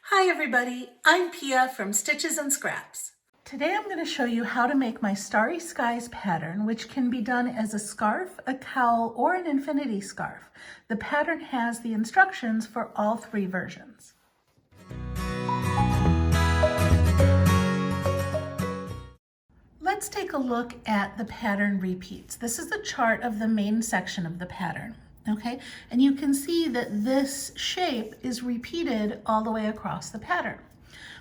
Hi everybody, I'm Pia from Stitches and Scraps. Today I'm going to show you how to make my Starry Skies pattern, which can be done as a scarf, a cowl, or an infinity scarf. The pattern has the instructions for all three versions. Let's take a look at the pattern repeats. This is the chart of the main section of the pattern. Okay, and you can see that this shape is repeated all the way across the pattern.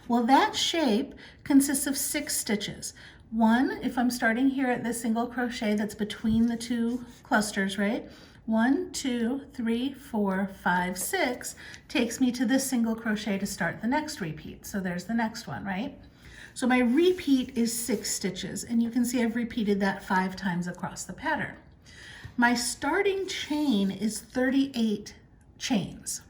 Well, that shape consists of 6 stitches. One, if I'm starting here at this single crochet that's between the two clusters, right? 1, 2, 3, 4, 5, 6 takes me to this single crochet to start the next repeat. So there's the next one, right? So my repeat is 6 stitches, and you can see I've repeated that 5 times across the pattern. My starting chain is 38 chains.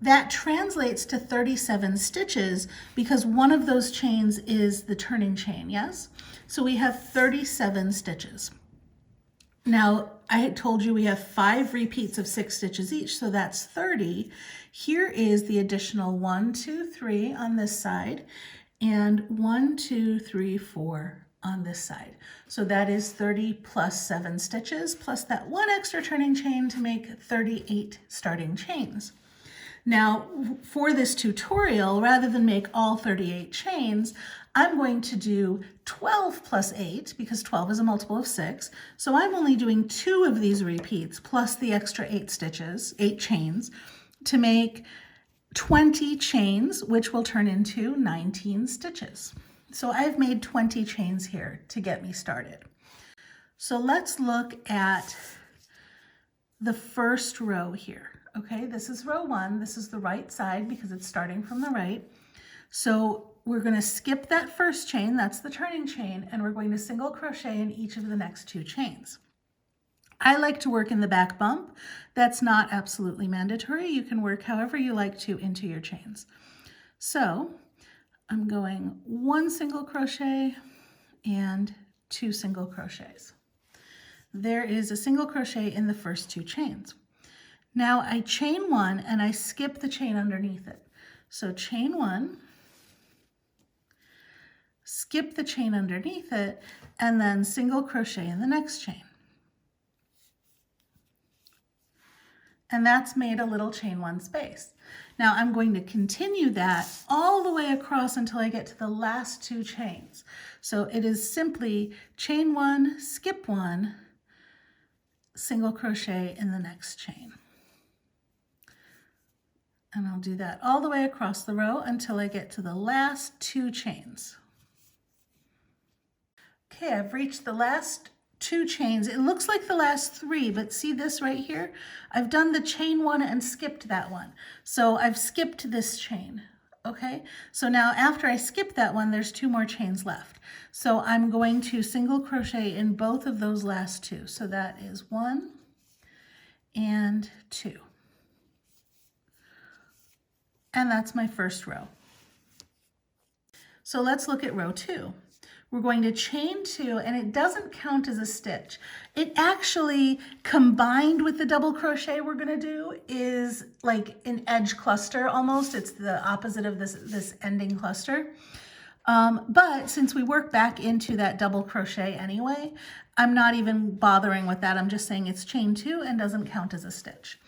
That translates to 37 stitches because one of those chains is the turning chain, yes? So we have 37 stitches. Now, I had told you we have 5 repeats of 6 stitches each, so that's 30. Here is the additional 1, 2, 3 on this side, and 1, 2, 3, 4 on this side. So that is 30 plus 7 stitches, plus that one extra turning chain to make 38 starting chains. Now, for this tutorial, rather than make all 38 chains, I'm going to do 12 plus 8, because 12 is a multiple of 6. So I'm only doing 2 of these repeats, plus the extra 8 stitches, 8 chains, to make 20 chains, which will turn into 19 stitches. So I've made 20 chains here to get me started. So let's look at the first row here. Okay, this is row 1. This is the right side because it's starting from the right. So we're going to skip that first chain, that's the turning chain, and we're going to single crochet in each of the next 2 chains. I like to work in the back bump. That's not absolutely mandatory. You can work however you like to into your chains. So I'm going 1 single crochet and 2 single crochets. There is a single crochet in the first 2 chains. Now I chain 1 and I skip the chain underneath it. So chain 1, skip the chain underneath it, and then single crochet in the next chain. And that's made a little chain 1 space. Now I'm going to continue that all the way across until I get to the last 2 chains. So it is simply chain 1, skip 1, single crochet in the next chain. And I'll do that all the way across the row until I get to the last 2 chains. Okay, I've reached the last 2 chains. It looks like the last 3, but see this right here? I've done the chain 1 and skipped that one. So I've skipped this chain, okay? So now after I skip that one, there's 2 more chains left. So I'm going to single crochet in both of those last 2. So that is 1 and 2. And that's my first row. So let's look at row 2. We're going to chain 2, and it doesn't count as a stitch. It actually, combined with the double crochet we're going to do, is like an edge cluster almost. It's the opposite of this ending cluster. But since we work back into that double crochet anyway, I'm not even bothering with that. I'm just saying it's chain 2 and doesn't count as a stitch.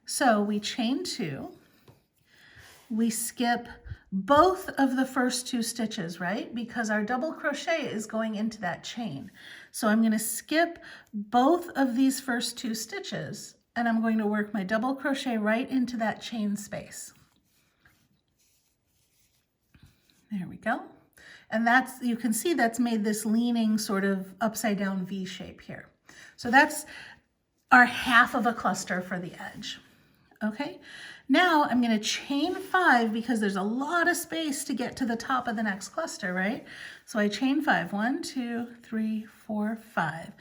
So we chain 2. We skip both of the first 2 stitches, right? Because our double crochet is going into that chain. So I'm going to skip both of these first 2 stitches, and I'm going to work my double crochet right into that chain space. There we go. And that's, you can see that's made this leaning sort of upside down V shape here. So that's our half of a cluster for the edge. Okay, now I'm going to chain 5 because there's a lot of space to get to the top of the next cluster, right? So I chain 5, 1, 2, 3, 4, 5.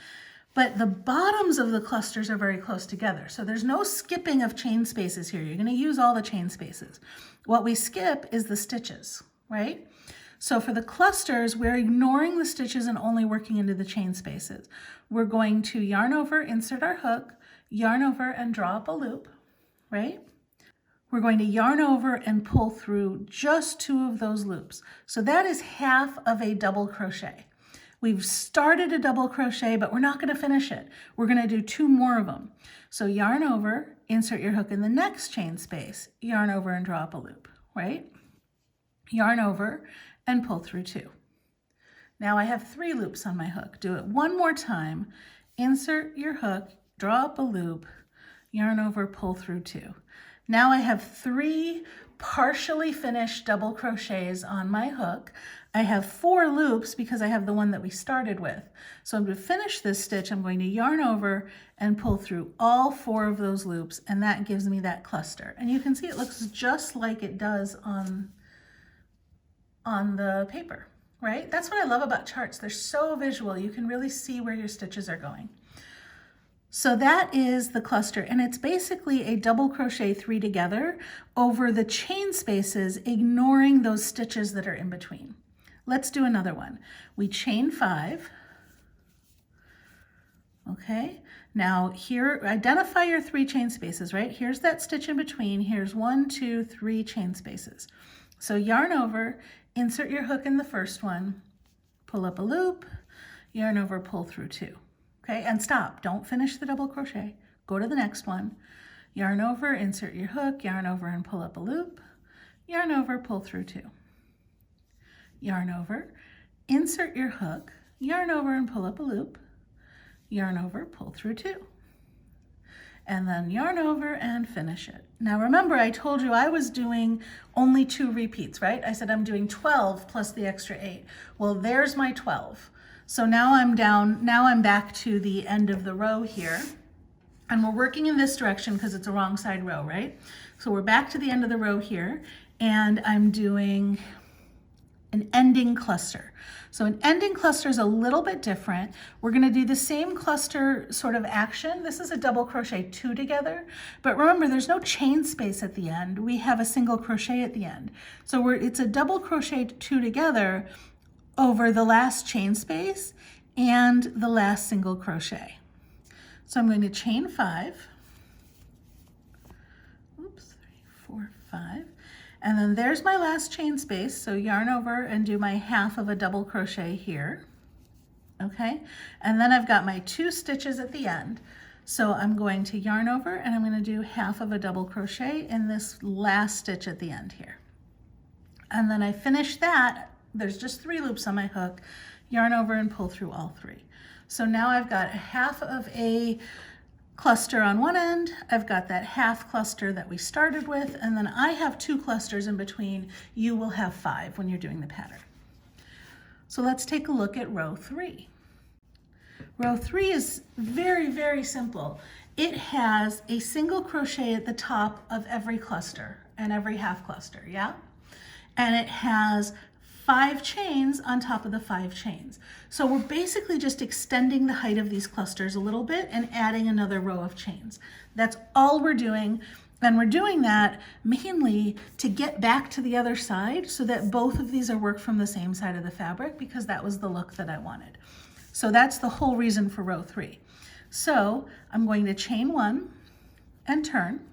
But the bottoms of the clusters are very close together. So there's no skipping of chain spaces here. You're going to use all the chain spaces. What we skip is the stitches, right? So for the clusters, we're ignoring the stitches and only working into the chain spaces. We're going to yarn over, insert our hook, yarn over, and draw up a loop, right? we're going to yarn over and pull through just 2 of those loops. So that is half of a double crochet. We've started a double crochet, but we're not going to finish it. We're going to do 2 more of them. So yarn over, insert your hook in the next chain space, yarn over and draw up a loop, right? Yarn over and pull through 2. Now I have 3 loops on my hook. Do it one more time. Insert your hook, draw up a loop, yarn over, pull through 2. Now I have 3 partially finished double crochets on my hook. I have 4 loops because I have the one that we started with. So I'm going to finish this stitch. I'm going to yarn over and pull through all 4 of those loops, and that gives me that cluster. And you can see it looks just like it does on the paper, right? That's what I love about charts. They're so visual. You can really see where your stitches are going. So that is the cluster, and it's basically a double crochet 3 together over the chain spaces, ignoring those stitches that are in between. Let's do another one. We chain 5. Okay, now here, identify your 3 chain spaces, right? Here's that stitch in between. Here's 1, 2, 3 chain spaces. So yarn over, insert your hook in the first one, pull up a loop, yarn over, pull through 2. Okay, and stop. Don't finish the double crochet. Go to the next one. Yarn over, insert your hook, yarn over and pull up a loop, yarn over, pull through 2. Yarn over, insert your hook, yarn over and pull up a loop, yarn over, pull through 2. And then yarn over and finish it. Now remember, I told you I was doing only 2 repeats, right? I said I'm doing 12 plus the extra 8. Well, there's my 12. So now I'm back to the end of the row here, and we're working in this direction because it's a wrong side row, right? So we're back to the end of the row here, and I'm doing an ending cluster. So an ending cluster is a little bit different. We're going to do the same cluster sort of action. This is a double crochet 2 together, but remember there's no chain space at the end. We have a single crochet at the end. So it's a double crochet 2 together over the last chain space and the last single crochet. So I'm going to chain 5, oops, 3, 4, 5, and then there's my last chain space. So yarn over and do my half of a double crochet here, okay? And then I've got my 2 stitches at the end. So I'm going to yarn over and I'm going to do half of a double crochet in this last stitch at the end here. And then I finish that. There's just 3 loops on my hook, yarn over and pull through all 3. So now I've got a half of a cluster on one end, I've got that half cluster that we started with, and then I have 2 clusters in between. You will have 5 when you're doing the pattern. So let's take a look at row 3. Row 3 is very, very simple. It has a single crochet at the top of every cluster and every half cluster, yeah? And it has 5 chains on top of the 5 chains. So we're basically just extending the height of these clusters a little bit and adding another row of chains. That's all we're doing. And we're doing that mainly to get back to the other side so that both of these are worked from the same side of the fabric, because that was the look that I wanted. So that's the whole reason for row 3. So I'm going to chain 1 and turn.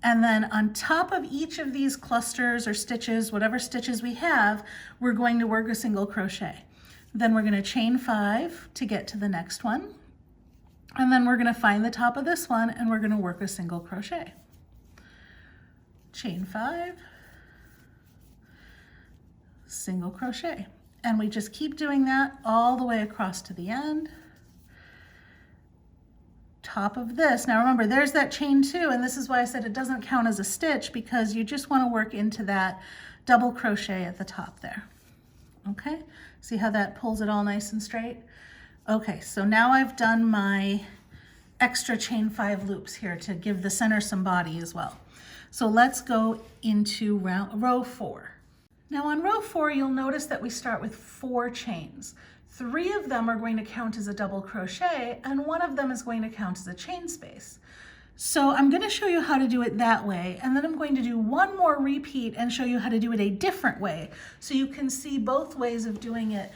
And then on top of each of these clusters or stitches, whatever stitches we have, we're going to work a single crochet. Then we're going to chain 5 to get to the next one. And then we're going to find the top of this one and we're going to work a single crochet. Chain 5, single crochet. And we just keep doing that all the way across to the end. Top of this. Now remember, there's that chain 2, and this is why I said it doesn't count as a stitch, because you just want to work into that double crochet at the top there. Okay, see how that pulls it all nice and straight? Okay, so now I've done my extra chain 5 loops here to give the center some body as well. So let's go into row 4. Now on row 4, you'll notice that we start with 4 chains. 3 of them are going to count as a double crochet, and 1 of them is going to count as a chain space. So I'm going to show you how to do it that way, and then I'm going to do 1 more repeat and show you how to do it a different way, so you can see both ways of doing it.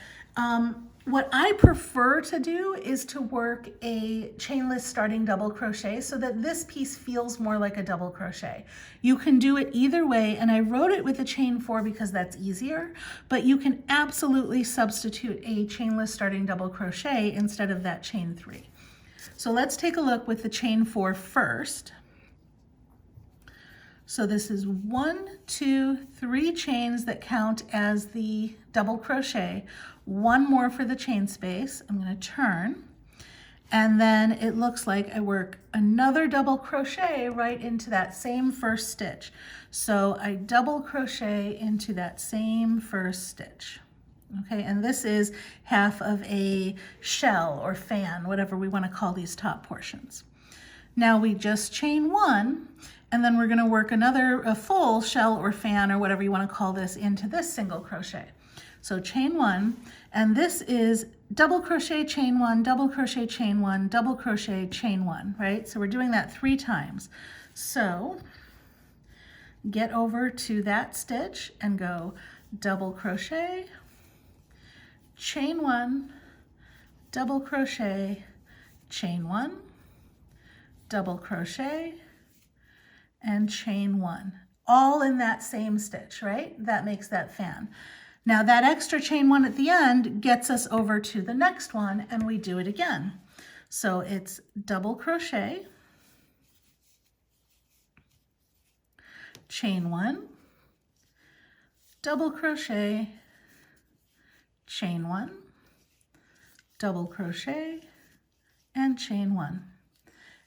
What I prefer to do is to work a chainless starting double crochet so that this piece feels more like a double crochet. You can do it either way, and I wrote it with a chain 4 because that's easier, but you can absolutely substitute a chainless starting double crochet instead of that chain 3. So let's take a look with the chain 4 first. So this is 1, 2, 3 chains that count as the double crochet, one more for the chain space. I'm going to turn, and then it looks like I work another double crochet right into that same first stitch. So I double crochet into that same first stitch. Okay, and this is half of a shell or fan, whatever we want to call these top portions. Now we just chain 1, and then we're going to work a full shell or fan or whatever you want to call this into this single crochet. So chain 1, and this is double crochet, chain 1, double crochet, chain 1, double crochet, chain 1, right? So we're doing that 3 times. So get over to that stitch and go double crochet, chain 1, double crochet, chain 1, double crochet, and chain 1, all in that same stitch, right? That makes that fan. Now that extra chain 1 at the end gets us over to the next one, and we do it again. So it's double crochet, chain 1, double crochet, chain 1, double crochet, and chain 1.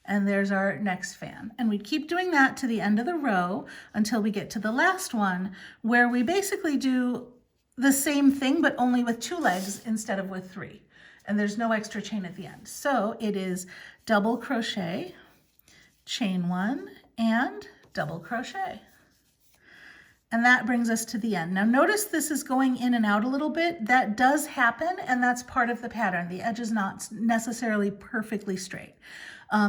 And there's our next fan. And we keep doing that to the end of the row until we get to the last one, where we basically do the same thing, but only with 2 legs instead of with 3. And there's no extra chain at the end. So it is double crochet, chain 1, and double crochet. And that brings us to the end. Now notice this is going in and out a little bit. That does happen, and that's part of the pattern. The edge is not necessarily perfectly straight.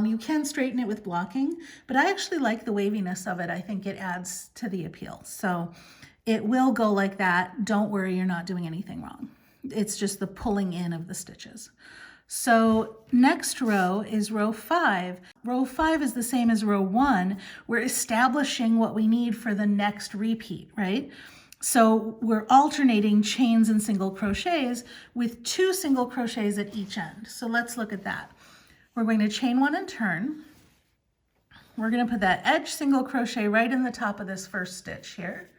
You can straighten it with blocking, but I actually like the waviness of it. I think it adds to the appeal. So it will go like that. Don't worry, you're not doing anything wrong. It's just the pulling in of the stitches. So next row is row 5. Row 5 is the same as row 1. We're establishing what we need for the next repeat, right? So we're alternating chains and single crochets with 2 single crochets at each end. So let's look at that. We're going to chain 1 and turn. We're going to put that edge single crochet right in the top of this first stitch here.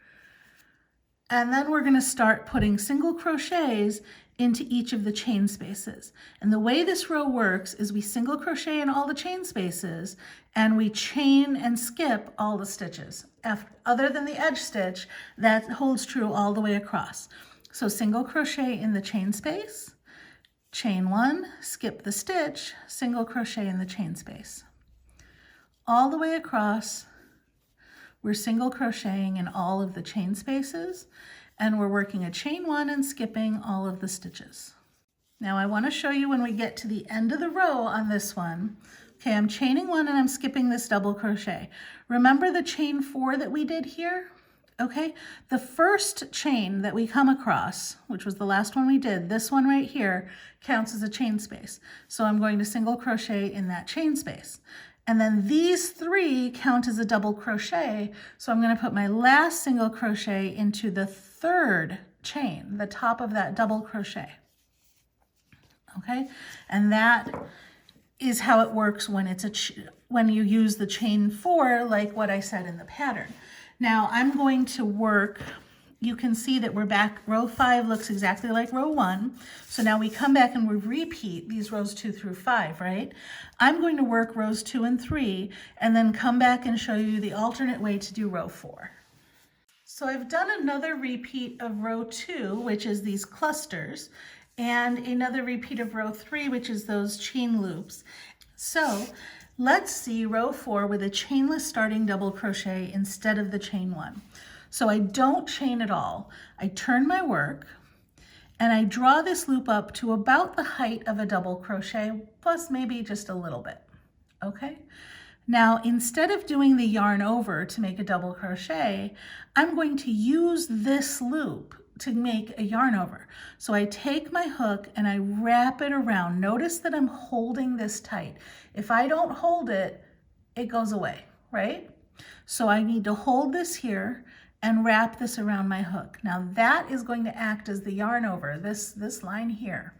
And then we're going to start putting single crochets into each of the chain spaces. And the way this row works is we single crochet in all the chain spaces, and we chain and skip all the stitches. Other than the edge stitch, that holds true all the way across. So single crochet in the chain space, chain 1, skip the stitch, single crochet in the chain space. All the way across, we're single crocheting in all of the chain spaces, and we're working a chain 1 and skipping all of the stitches. Now I want to show you when we get to the end of the row on this one. Okay, I'm chaining 1 and I'm skipping this double crochet. Remember the chain 4 that we did here? Okay, the first chain that we come across, which was the last one we did, this one right here, counts as a chain space. So I'm going to single crochet in that chain space. And then these 3 count as a double crochet. So I'm going to put my last single crochet into the 3rd chain, the top of that double crochet. Okay, and that is how it works when when you use the chain 4, like what I said in the pattern. Now I'm going to work, you can see that we're back, row 5 looks exactly like row 1. So now we come back and we repeat these rows 2 through 5, right? I'm going to work rows 2 and 3 and then come back and show you the alternate way to do row 4. So I've done another repeat of row 2, which is these clusters, and another repeat of row 3, which is those chain loops. So let's see row 4 with a chainless starting double crochet instead of the chain 1. So I don't chain at all. I turn my work and I draw this loop up to about the height of a double crochet, plus maybe just a little bit, okay? Now, instead of doing the yarn over to make a double crochet, I'm going to use this loop make a yarn over. So I take my hook and I wrap it around. Notice that I'm holding this tight. If I don't hold it, it goes away, right? So I need to hold this here and wrap this around my hook. Now that is going to act as the yarn over. This line here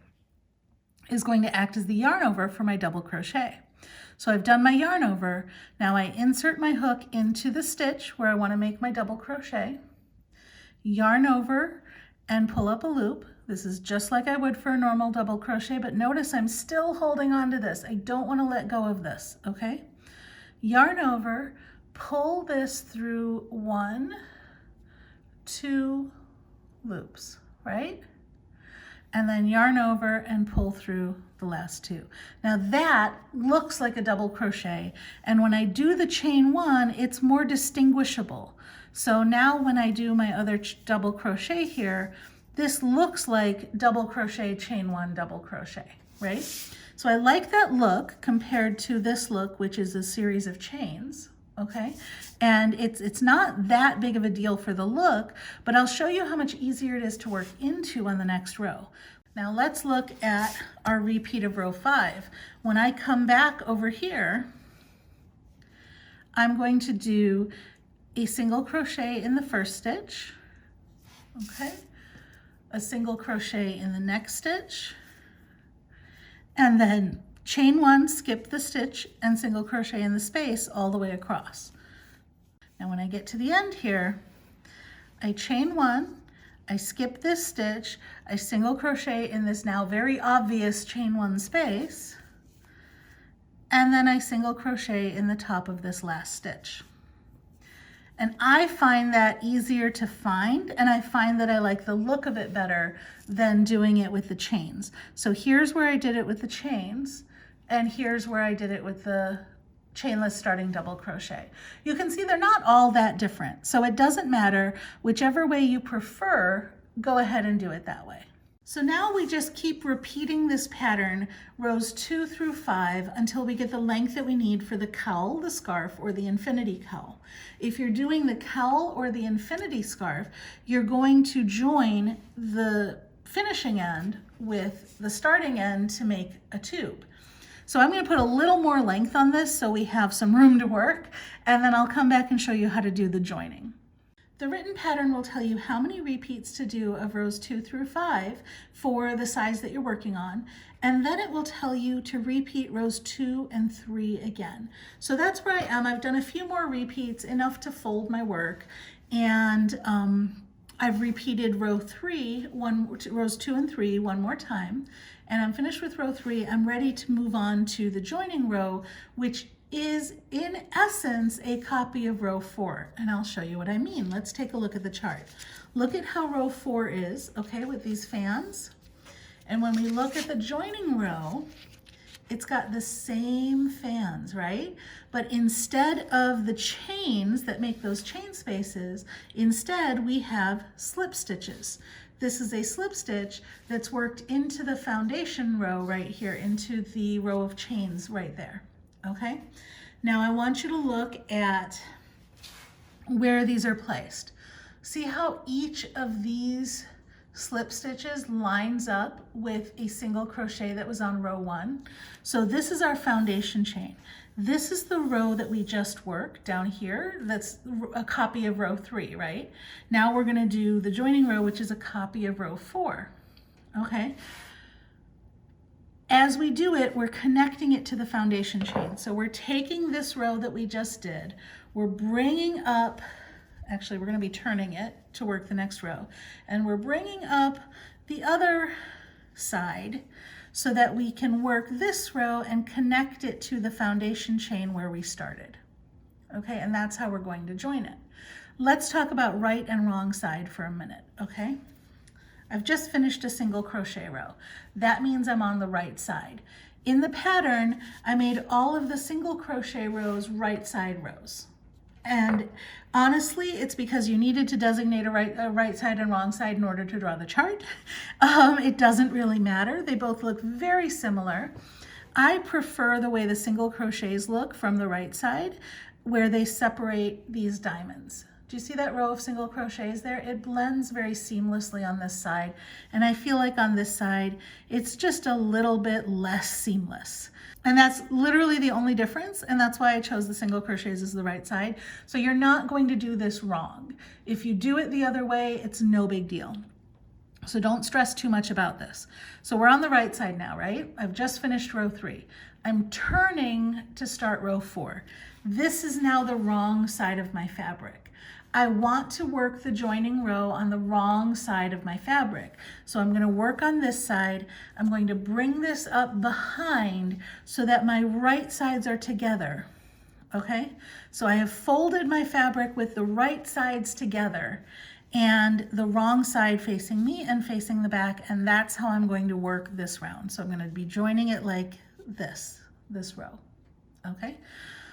is going to act as the yarn over for my double crochet. So I've done my yarn over. Now I insert my hook into the stitch where I want to make my double crochet, yarn over and pull up a loop. This is just like I would for a normal double crochet, but notice I'm still holding on to this. I don't want to let go of this, okay? Yarn over, pull this through 1, 2 loops, right? And then yarn over and pull through the last 2. Now that looks like a double crochet, and when I do the chain 1, it's more distinguishable. So now when I do my other double crochet here, this looks like double crochet, chain 1, double crochet, right? So I like that look compared to this look, which is a series of chains, okay? And it's not that big of a deal for the look, but I'll show you how much easier it is to work into on the next row. Now let's look at our repeat of row 5. When I come back over here, I'm going to do a single crochet in the first stitch, okay? A single crochet in the next stitch, and then chain 1, skip the stitch, and single crochet in the space all the way across. Now when I get to the end here, I chain 1, I skip this stitch, I single crochet in this now very obvious chain 1 space, and then I single crochet in the top of this last stitch. And I find that easier to find, and I find that I like the look of it better than doing it with the chains. So here's where I did it with the chains, and here's where I did it with the chainless starting double crochet. You can see they're not all that different, so it doesn't matter. Whichever way you prefer, go ahead and do it that way. So now we just keep repeating this pattern, rows 2 through 5, until we get the length that we need for the cowl, the scarf, or the infinity cowl. If you're doing the cowl or the infinity scarf, you're going to join the finishing end with the starting end to make a tube. So I'm going to put a little more length on this so we have some room to work, and then I'll come back and show you how to do the joining. The written pattern will tell you how many repeats to do of rows 2 through 5 for the size that you're working on, and then it will tell you to repeat rows 2 and 3 again. So that's where I am. I've done a few more repeats, enough to fold my work, and I've repeated rows 2 and 3 one more time, and I'm finished with row 3. I'm ready to move on to the joining row, which is in essence a copy of row 4, and I'll show you what I mean. Let's take a look at the chart. Look at how row 4 is, okay, with these fans. And when we look at the joining row, it's got the same fans, right? But instead of the chains that make those chain spaces, instead we have slip stitches. This is a slip stitch that's worked into the foundation row right here, into the row of chains right there. Okay, now I want you to look at where these are placed. See how each of these slip stitches lines up with a single crochet that was on row 1. So this is our foundation chain. This is the row that we just worked down here. That's a copy of row 3, right? Now we're going to do the joining row, which is a copy of row 4. Okay. As we do it, we're connecting it to the foundation chain. So we're taking this row that we just did, we're bringing up, actually we're going to be turning it to work the next row, and we're bringing up the other side so that we can work this row and connect it to the foundation chain where we started. Okay, and that's how we're going to join it. Let's talk about right and wrong side for a minute, okay? I've just finished a single crochet row. That means I'm on the right side. In the pattern, I made all of the single crochet rows right side rows. And honestly, it's because you needed to designate a right side and wrong side in order to draw the chart. It doesn't really matter. They both look very similar. I prefer the way the single crochets look from the right side, where they separate these diamonds. Do you see that row of single crochets there? It blends very seamlessly on this side, and I feel like on this side it's just a little bit less seamless. And that's literally the only difference, and that's why I chose the single crochets as the right side. So you're not going to do this wrong. If you do it the other way, it's no big deal. So don't stress too much about this. So we're on the right side now, right? I've just finished row 3. I'm turning to start row 4. This is now the wrong side of my fabric. I want to work the joining row on the wrong side of my fabric. So I'm going to work on this side. I'm going to bring this up behind so that my right sides are together. Okay? So I have folded my fabric with the right sides together and the wrong side facing me and facing the back, and that's how I'm going to work this round. So I'm going to be joining it like this row. Okay?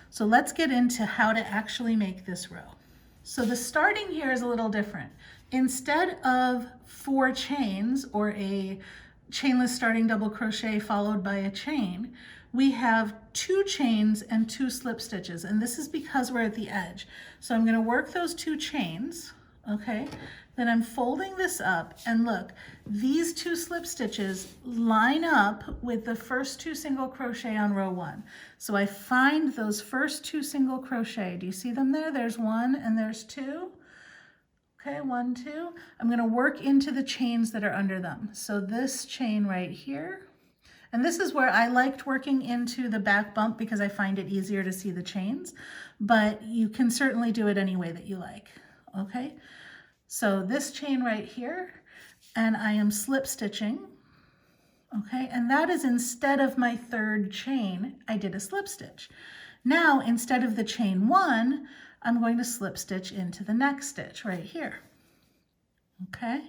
So let's get into how to actually make this row. So the starting here is a little different. Instead of 4 chains or a chainless starting double crochet followed by a chain, we have 2 chains and 2 slip stitches, and this is because we're at the edge. So I'm going to work those 2 chains, okay? Then I'm folding this up, and look, these 2 slip stitches line up with the first 2 single crochet on row 1. So I find those first 2 single crochet. Do you see them there? There's 1 and there's 2. Okay, 1, 2. I'm going to work into the chains that are under them. So this chain right here, and this is where I liked working into the back bump because I find it easier to see the chains, but you can certainly do it any way that you like. Okay, so this chain right here, and I am slip stitching. Okay, and that is instead of my 3rd chain, I did a slip stitch. Now, instead of the chain 1, I'm going to slip stitch into the next stitch right here. Okay,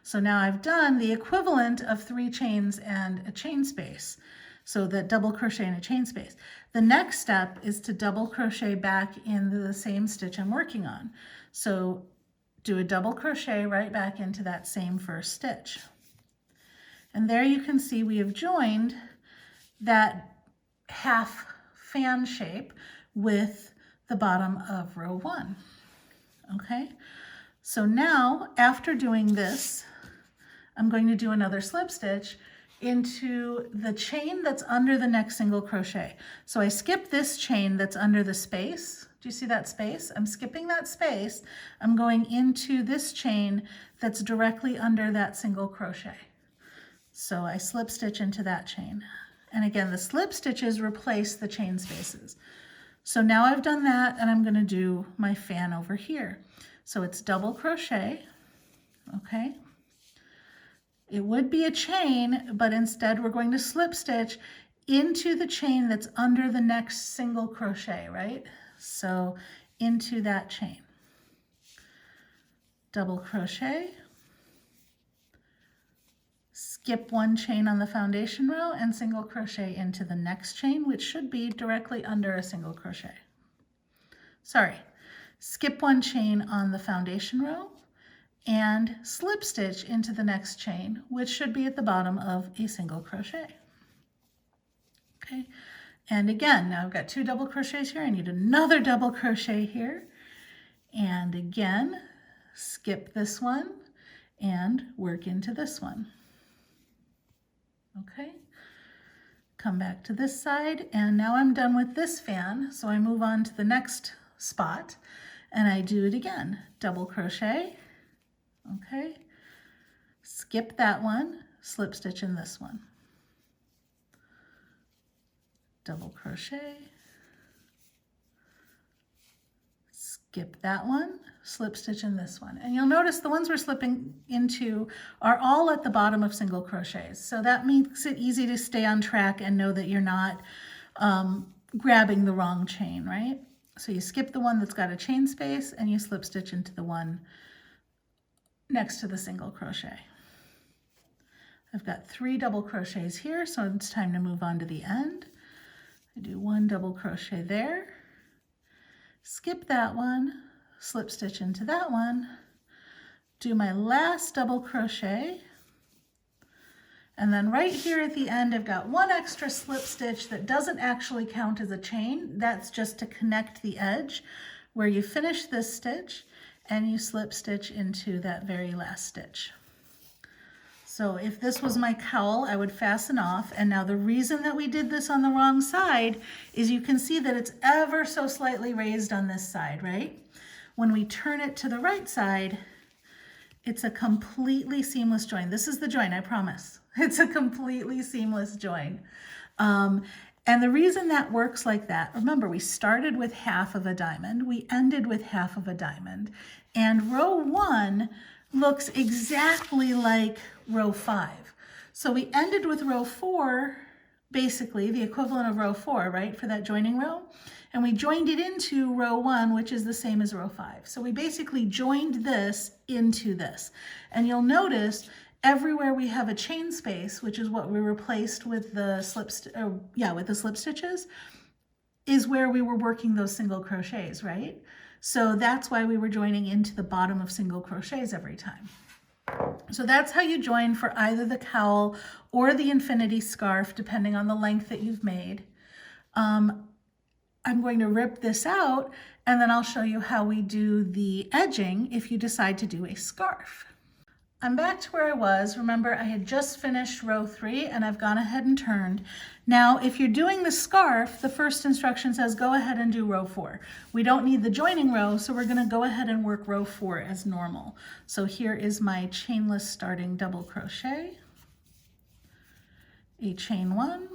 so now I've done the equivalent of 3 chains and a chain space. So the double crochet and a chain space. The next step is to double crochet back into the same stitch I'm working on. So do a double crochet right back into that same first stitch. And there you can see we have joined that half fan shape with the bottom of row 1. Okay, so now after doing this, I'm going to do another slip stitch into the chain that's under the next single crochet. So I skip this chain that's under the space. Do you see that space? I'm skipping that space. I'm going into this chain that's directly under that single crochet. So I slip stitch into that chain. And again, the slip stitches replace the chain spaces. So now I've done that, and I'm going to do my fan over here. So it's double crochet, okay? It would be a chain, but instead we're going to slip stitch into the chain that's under the next single crochet, right? So into that chain. Double crochet, skip 1 chain on the foundation row and single crochet into the next chain, which should be directly under a single crochet. Sorry, skip 1 chain on the foundation row and slip stitch into the next chain, which should be at the bottom of a single crochet. Okay, and again, now I've got 2 double crochets here. I need another double crochet here. And again, skip this one and work into this one. Okay, come back to this side, and now I'm done with this fan, so I move on to the next spot, and I do it again. Double crochet, okay, skip that one, slip stitch in this one. Double crochet, skip that one, slip stitch in this one. And you'll notice the ones we're slipping into are all at the bottom of single crochets. So that makes it easy to stay on track and know that you're not grabbing the wrong chain, right? So you skip the one that's got a chain space and you slip stitch into the one next to the single crochet. I've got 3 double crochets here, so it's time to move on to the end. I do 1 double crochet there, skip that one, slip stitch into that one, do my last double crochet, and then right here at the end I've got 1 extra slip stitch that doesn't actually count as a chain. That's just to connect the edge where you finish this stitch, and you slip stitch into that very last stitch. So if this was my cowl, I would fasten off. And now the reason that we did this on the wrong side is you can see that it's ever so slightly raised on this side, right? When we turn it to the right side, it's a completely seamless join. This is the join, I promise. It's a completely seamless join. And the reason that works like that, remember we started with half of a diamond, we ended with half of a diamond, and row 1 looks exactly like row 5. So we ended with row 4, basically the equivalent of row 4, right, for that joining row, and we joined it into row 1, which is the same as row 5. So we basically joined this into this, and you'll notice everywhere we have a chain space, which is what we replaced with the slip stitches, is where we were working those single crochets, right? So that's why we were joining into the bottom of single crochets every time. So that's how you join for either the cowl or the infinity scarf, depending on the length that you've made. I'm going to rip this out, and then I'll show you how we do the edging if you decide to do a scarf. I'm back to where I was. Remember, I had just finished row 3 and I've gone ahead and turned. Now, if you're doing the scarf, the first instruction says go ahead and do row 4. We don't need the joining row, so we're going to go ahead and work row 4 as normal. So here is my chainless starting double crochet, a chain 1,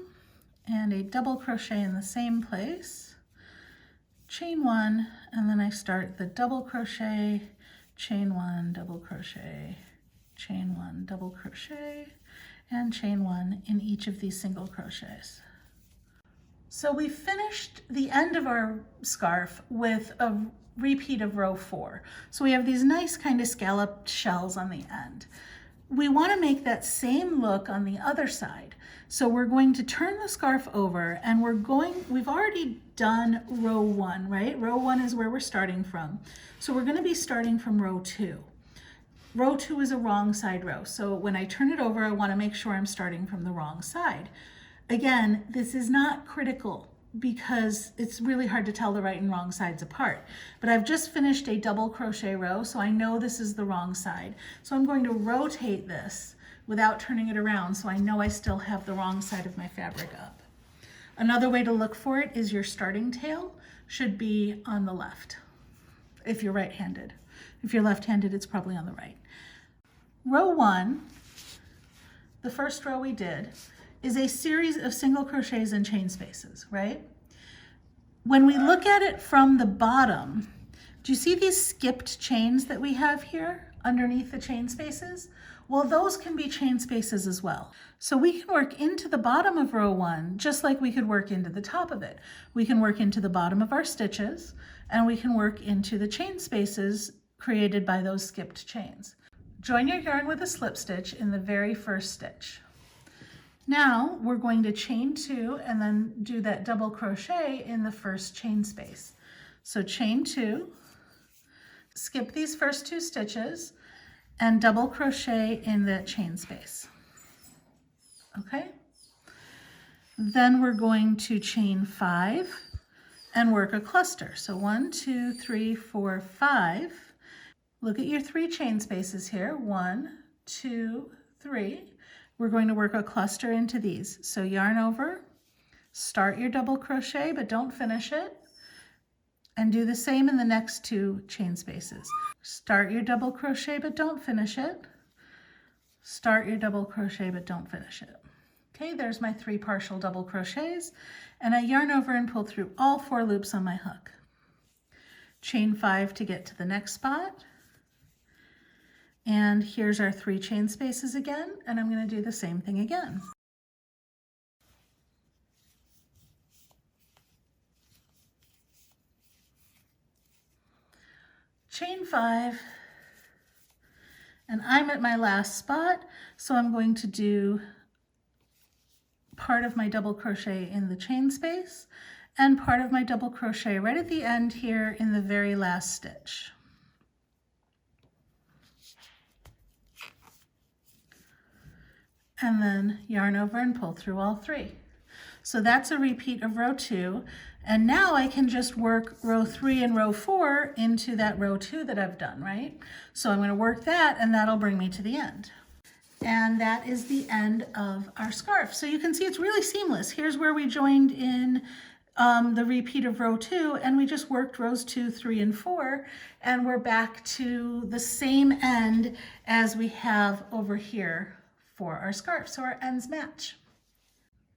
and a double crochet in the same place, chain 1, and then I start the double crochet, chain 1, double crochet, chain 1, double crochet, and chain 1 in each of these single crochets. So we finished the end of our scarf with a repeat of row 4. So we have these nice kind of scalloped shells on the end. We want to make that same look on the other side. So we're going to turn the scarf over, and we've already done row 1, right? Row 1 is where we're starting from. So we're going to be starting from row 2. Row 2 is a wrong side row, so when I turn it over, I want to make sure I'm starting from the wrong side. Again, this is not critical because it's really hard to tell the right and wrong sides apart. But I've just finished a double crochet row, so I know this is the wrong side. So I'm going to rotate this without turning it around, so I know I still have the wrong side of my fabric up. Another way to look for it is your starting tail should be on the left, if you're right-handed. If you're left-handed, it's probably on the right. Row 1, the first row we did, is a series of single crochets and chain spaces, right? When we look at it from the bottom, do you see these skipped chains that we have here underneath the chain spaces? Well, those can be chain spaces as well. So we can work into the bottom of row 1 just like we could work into the top of it. We can work into the bottom of our stitches, and we can work into the chain spaces created by those skipped chains. Join your yarn with a slip stitch in the very first stitch. Now we're going to chain 2 and then do that double crochet in the first chain space. So chain 2, skip these first 2 stitches, and double crochet in that chain space. Okay? Then we're going to chain 5 and work a cluster. So 1, 2, 3, 4, 5. Look at your 3 chain spaces here. 1, 2, 3. We're going to work a cluster into these. So yarn over, start your double crochet, but don't finish it. And do the same in the next 2 chain spaces. Start your double crochet, but don't finish it. Start your double crochet, but don't finish it. Okay, there's my 3 partial double crochets, and I yarn over and pull through all 4 loops on my hook. Chain 5 to get to the next spot. And here's our 3 chain spaces again, and I'm going to do the same thing again. Chain 5, and I'm at my last spot, so I'm going to do part of my double crochet in the chain space and part of my double crochet right at the end here in the very last stitch. And then yarn over and pull through all 3. So that's a repeat of row 2. And now I can just work row 3 and row 4 into that row 2 that I've done, right? So I'm going to work that, and that'll bring me to the end. And that is the end of our scarf. So you can see it's really seamless. Here's where we joined in the repeat of row 2, and we just worked rows 2, 3, and 4, and we're back to the same end as we have over here for our scarf. So our ends match.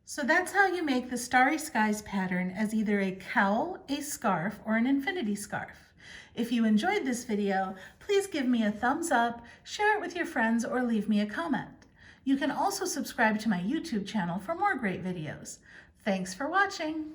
So that's how you make the Starry Skies pattern as either a cowl, a scarf, or an infinity scarf. If you enjoyed this video, please give me a thumbs up, share it with your friends, or leave me a comment. You can also subscribe to my YouTube channel for more great videos. Thanks for watching.